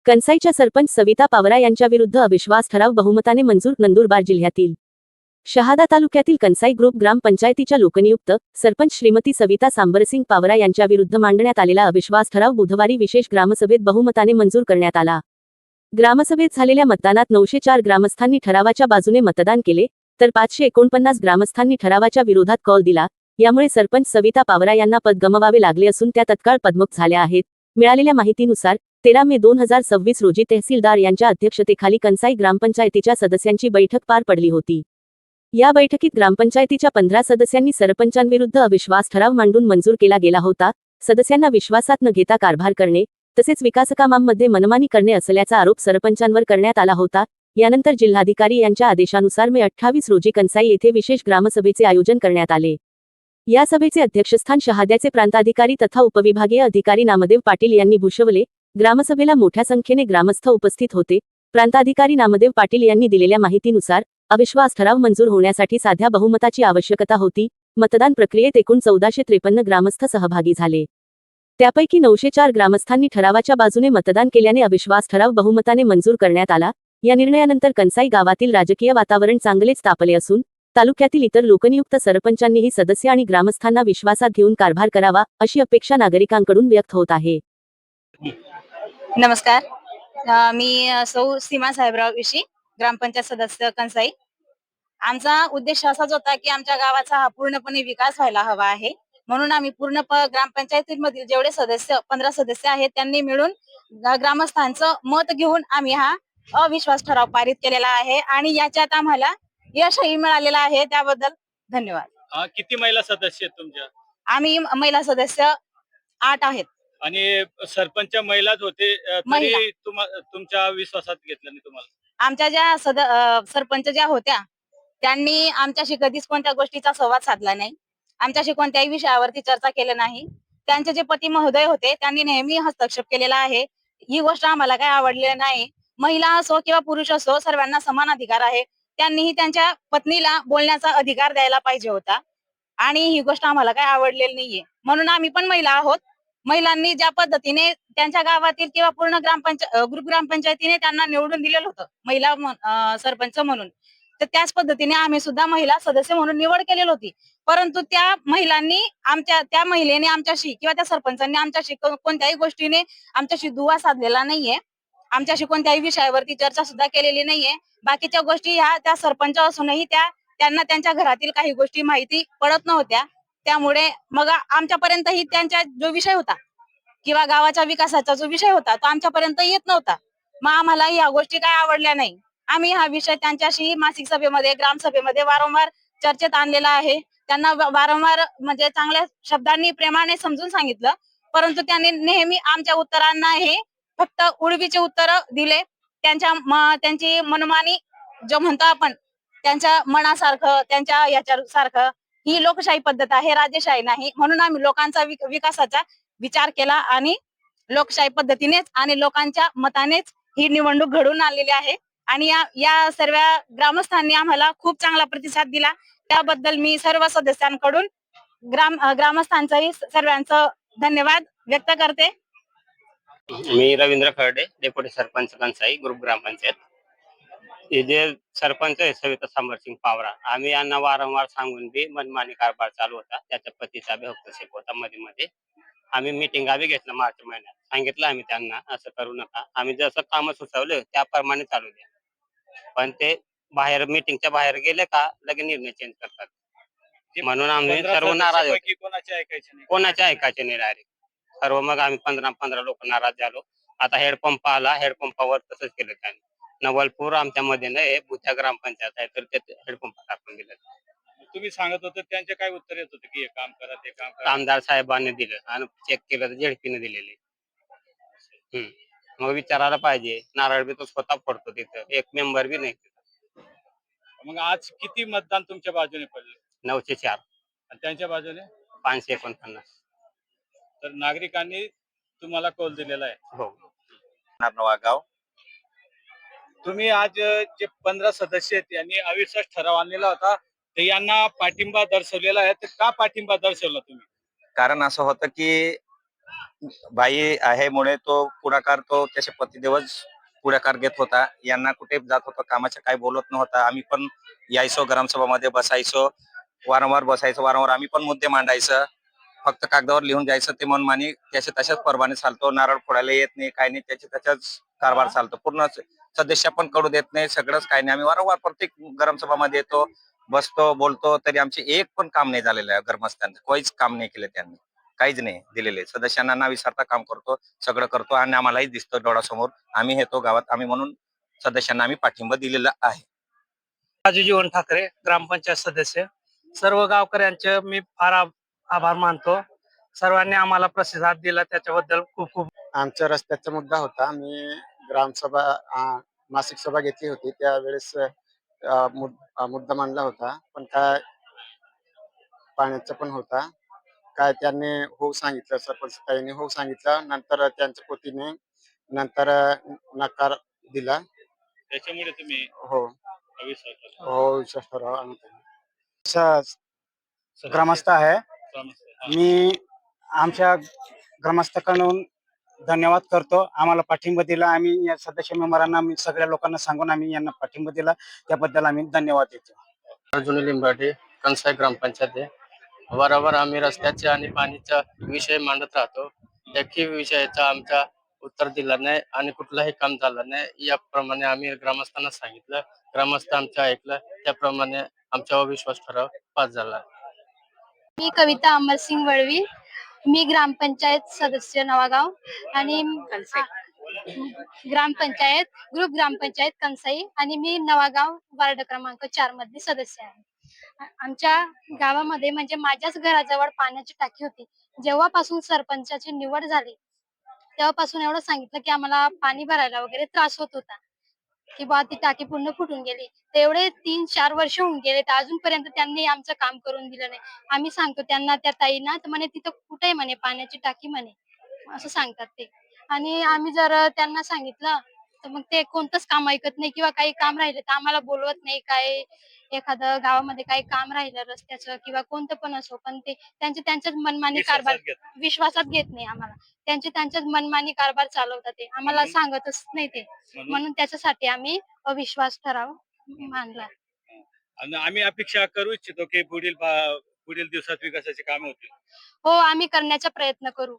कंसाईच्या सरपंच सविता पावरा यांच्या विरुद्ध अविश्वास ठराव बहुमताने मंजूर. नंदुरबार जिल्ह्यातील शहादा तालुक्यातील कंसाई ग्रुप ग्रामपंचायतीच्या लोकनियुक्त सरपंच श्रीमती सविता सांबरसिंग पावरा यांच्या विरुद्ध मांडण्यात आलेला अविश्वास ठराव बुधवारी विशेष ग्रामसभेत बहुमताने मंजूर करण्यात आला. ग्रामसभेत झालेल्या मतदानात 904 ग्रामस्थांनी ठरावाच्या बाजूने मतदान केले, तर 549 ग्रामस्थांनी ठरावाच्या विरोधात कौल दिला. यामुळे सरपंच सविता पावरा यांना पद गमवावे लागले असून त्या तत्काळ पदमुक्त झाल्या आहेत. मिळालेल्या माहितीनुसार 13 मे 2026 रोजी तहसीलदार यांच्या अध्यक्षतेखाली कंसाई ग्रामपंचायतीच्या सदस्यांची बैठक पार पडली होती. या बैठकीत ग्रामपंचायतीच्या 15 सदस्यांनी सरपंचांविरुद्ध अविश्वास ठराव मांडून मंजूर केला गेला होता. सदस्यांना विश्वासात न घेता कारभार करणे तसेच विकासकामांमध्ये मनमानी करणे असल्याचा आरोप सरपंचांवर करण्यात आला होता. यानंतर जिल्हाधिकारी यांच्या आदेशानुसार मे 28 रोजी कंसाई येथे विशेष ग्रामसभेचे आयोजन करण्यात आले. या सभेचे अध्यक्षस्थान शहाद्याचे प्रांताधिकारी तथा उपविभागीय अधिकारी नामदेव पाटील यांनी भूषवले. ग्रामसभेला मोठ्या संख्येने ग्रामस्थ उपस्थित होते. प्रांताधिकारी नामदेव पाटील यांनी दिलेल्या माहितीनुसार अविश्वास ठराव मंजूर होण्यासाठी साध्या बहुमताची आवश्यकता होती. मतदान प्रक्रियेत एकूण 1453 ग्रामस्थ सहभागी झाले. त्यापैकी 904 ग्रामस्थांनी ठरावाच्या बाजूने मतदान केल्याने अविश्वास ठराव बहुमताने मंजूर करण्यात आला. या निर्णयानंतर कंसाई गावातील राजकीय वातावरण चांगलेच तापले असून तालुक्यातील इतर लोकनियुक्त सरपंचांनीही सदस्य आणि ग्रामस्थांना विश्वासात घेऊन कारभार करावा अशी अपेक्षा नागरिकांकडून व्यक्त होत आहे. नमस्कार, मी सौ सीमा साहेबराव विशी, ग्रामपंचायत सदस्य कंसाई. आमचा उद्देश असाच होता की आमच्या गावाचा हा पूर्णपणे विकास व्हायला हवा आहे. म्हणून आम्ही पूर्ण ग्रामपंचायतीमधील जेवढे सदस्य 15 सदस्य आहेत त्यांनी मिळून ग्रामस्थांचं मत घेऊन आम्ही हा अविश्वास ठराव पारित केलेला आहे आणि याच्यात आम्हाला यशही मिळालेलं आहे. त्याबद्दल धन्यवाद. किती महिला सदस्य आहेत तुमच्या? आम्ही महिला सदस्य 8 आहेत. आणि सरपंच महिलाच होते, तरी तुमच्या विश्वासात घेतलं नाही तुम्हाला? आमच्या ज्या सरपंच ज्या होत्या त्यांनी आमच्याशी कधीच कोणत्या गोष्टीचा संवाद साधला नाही. आमच्याशी कोणत्याही विषयावरती चर्चा केली नाही. त्यांचे जे पती महोदय होते त्यांनी नेहमी हस्तक्षेप केलेला आहे. ही गोष्ट आम्हाला काही आवडलेली नाही. महिला असो किंवा पुरुष असो, सर्वांना समान अधिकार आहे. त्यांनीही त्यांच्या पत्नीला बोलण्याचा अधिकार द्यायला पाहिजे होता आणि ही गोष्ट आम्हाला काही आवडलेली नाहीये. म्हणून आम्ही पण महिला आहोत. महिलांनी ज्या पद्धतीने त्यांच्या गावातील किंवा पूर्ण ग्रुप ग्रामपंचायतीने त्यांना निवडून दिलेलं होतं महिला सरपंच म्हणून, तर त्याच पद्धतीने आम्ही सुद्धा महिला सदस्य म्हणून निवड केलेली होती. परंतु त्या महिलेने आमच्याशी किंवा त्या सरपंचांनी आमच्याशी कोणत्याही गोष्टीने आमच्याशी दुवा साधलेला नाहीये. आमच्याशी कोणत्याही विषयावरती चर्चा सुद्धा केलेली नाहीये. बाकीच्या गोष्टी ह्या त्या सरपंच असूनही त्यांना त्यांच्या घरातील काही गोष्टी माहिती पडत नव्हत्या. त्यामुळे मग आमच्यापर्यंतही त्यांचा जो विषय होता किंवा गावाच्या विकासाचा जो विषय होता तो आमच्यापर्यंत येत नव्हता. मग आम्हाला ह्या गोष्टी काय आवडल्या नाही. आम्ही हा विषय त्यांच्याशी मासिक सभेमध्ये, ग्रामसभेमध्ये वारंवार चर्चेत आणलेला आहे. त्यांना वारंवार म्हणजे चांगल्या शब्दांनी, प्रेमाने समजून सांगितलं, परंतु त्यांनी नेहमी आमच्या उत्तरांना हे फक्त उडवीचे उत्तर दिले. त्यांची मनमानी जो म्हणतो आपण, त्यांच्या मनासारखं, त्यांच्या याच्यासारखं, ही लोकशाही पद्धत आहे, राज्यशाही नाही. म्हणून आम्ही लोकांचा विकासाचा विचार केला आणि लोकशाही पद्धतीनेच आणि लोकांच्या मतानेच ही निवडणूक घडवून आणलेली आहे. आणि या सर्व ग्रामस्थांनी आम्हाला खूप चांगला प्रतिसाद दिला. त्याबद्दल मी सर्व सदस्यांकडून ग्रामस्थांचाही सर्वांचं धन्यवाद व्यक्त करते. मी रवींद्र खर्डे, डेप्युटी सरपंच कंसाई ग्रुप ग्रामपंचायत. हे जे सरपंच आहे सविता सांबरसिंग पावरा, आम्ही यांना वारंवार सांगून बी मनमानी कारभार चालू होता. त्याच्या पतीचा बी हस्तक्षेप होता. मध्ये आम्ही मिटिंग बी घेतलं मार्च महिन्यात. सांगितलं आम्ही त्यांना असं करू नका, आम्ही जसं काम सुचवलं त्याप्रमाणे चालू द्या. पण ते बाहेर मीटिंगच्या बाहेर गेले का लगे निर्णय चेंज करतात. म्हणून आम्ही सर्व नाराज होतो. कोणाचे ऐकायचे नाही डायरेक्ट सर्व. मग आम्ही 15 लोक नाराज झालो. आता हेडपंप आला, हेडपंपावर तसंच केलं त्यांनी. नवलपूर आमच्या मध्ये नाही, बुद्धा ग्रामपंचायत आहे, तर ते हेडपंप टाकून दिलं. तुम्ही सांगत होते, त्यांचे काय उत्तर येत होते की हे काम करा, ते काम करा? आमदार साहेबांनी दिलं आणि चेक केलं तर जेडपीने दिलेले. मग विचारायला पाहिजे. नारळ बी तो स्वतः फोडतो तिथं, एक मेंबर बी नाही. मग आज किती मतदान तुमच्या बाजूने पडले? 904. आणि त्यांच्या बाजूने 549. तर नागरिकांनी तुम्हाला कौल दिलेला आहे. हो. नारनवागाव. तुम्ही आज जे 15 सदस्य आहेत यांनी अविश्वास ठराव आणलेला होता, तर यांना पाठिंबा दर्शवलेला आहे. तर का पाठिंबा दर्शवला तुम्ही? कारण असं होतं की बाई आहे मुळे तो पुढाकार तो त्याचे पतिदेवच पुढाकार घेत होता. यांना कुठे जात होता कामाचं काही बोलत नव्हता. आम्ही पण यायचो ग्रामसभामध्ये बसायचो, वारंवार बसायचो, वारंवार आम्ही पण मुद्दे मांडायचं. फक्त कागदावर लिहून जायचं ते मनमानी त्याच्या तशाच परवाने चालतो. नारळ फोडायला येत नाही, काही नाही, त्याच्या त्याच्याच कारभार चालतो. पूर्ण सदस्य पण कळू देत नाही, सगळंच काही नाही. आम्ही वारंवार प्रत्येक ग्रामसभामध्ये येतो, बसतो, बोलतो, तरी आमचे एक पण काम नाही झालेलं आहे. ग्रामस्थांचं काहीच काम नाही केलं त्यांनी, काहीच नाही दिलेले. सदस्यांना न विचारता काम करतो, सगळं करतो आणि आम्हालाही दिसतं डोळ्यासमोर. आम्ही येतो गावात, आम्ही म्हणून सदस्यांना आम्ही पाठिंबा दिलेला आहे. राजू जीवन ठाकरे, ग्रामपंचायत सदस्य. सर्व गावकऱ्यांचे मी फार आभार मानतो. सर्वांनी आम्हाला प्रतिसाद दिला त्याच्याबद्दल खूप खूप. आमच्या रस्त्याचा मुद्दा होता. मी ग्रामसभा मासिक सभा घेतली होती त्यावेळेस मुद्दा मांडला होता, पण काय पाण्याचा पण होता. काय त्यांनी हो सांगितलं, सरपंच ताईंनी हो सांगितलं, नंतर त्यांच्या पोतीने नंतर नकार दिला. त्याच्यामुळे तुम्ही हो अविश्वास ठराव. हो विश्वास ठराव ग्रामस्थ आहे. मी आमच्या ग्रामस्थांकडून धन्यवाद करतो. आम्हाला पाठिंबा दिला. आम्ही या सदस्य मेंबरांना सगळ्या लोकांना सांगून आम्ही यांना पाठिंबा दिला, त्याबद्दल आम्ही धन्यवाद देतो. अर्जुन लिंबाटे, कंसाई ग्रामपंचायत आहे. वारंवार आम्ही रस्त्याचे आणि पाणीचा विषय मांडत राहतो. एकही विषयाचा आमचा उत्तर दिला नाही आणि कुठलाही काम झालं नाही. याप्रमाणे आम्ही ग्रामस्थांना सांगितलं, ग्रामस्थ आमचं ऐकलं, त्याप्रमाणे आमचा अविश्वास ठराव पास झाला. मी कविता अमरसिंग वळवी. मी ग्रामपंचायत सदस्य नवागाव आणि ग्रामपंचायत ग्रामपंचायत कंसाई आणि मी नवागाव वार्ड क्रमांक 4 मधली सदस्य आहे. आमच्या गावामध्ये म्हणजे माझ्याच घराजवळ पाण्याची टाकी होती. जेव्हापासून सरपंचाची निवड झाली तेव्हापासून एवढं सांगितलं की आम्हाला पाणी भरायला वगैरे त्रास होत होता, की बा ती टाकी पूर्ण फुटून गेली. तेवढे 3-4 वर्ष होऊन गेले तर अजूनपर्यंत त्यांनी आमचं काम करून दिलं नाही. आम्ही सांगतो त्यांना, त्या ताईंना, तर म्हणे तिथं कुठे म्हणे पाण्याची टाकी म्हणे, असं सांगतात ते. आणि आम्ही जर त्यांना सांगितलं तर मग ते कोणतंच काम ऐकत नाही, किंवा काही काम राहिलं तर आम्हाला बोलवत नाही. काय एखादं गावामध्ये काही काम राहिलं रस्त्याचं किंवा कोणतं पण असो, पण ते त्यांच्याच मनमानी कारभार विश्वासात घेत नाही आम्हाला. त्यांच्याच मनमानी कारभार चालवतात ते, आम्हाला सांगतच नाही ते. म्हणून त्याच्यासाठी आम्ही अविश्वास ठराव मांडला. आणि आम्ही अपेक्षा करू इच्छितो की पुढील दिवसात विकासाची कामे होतील. हो, आम्ही करण्याचा प्रयत्न करू.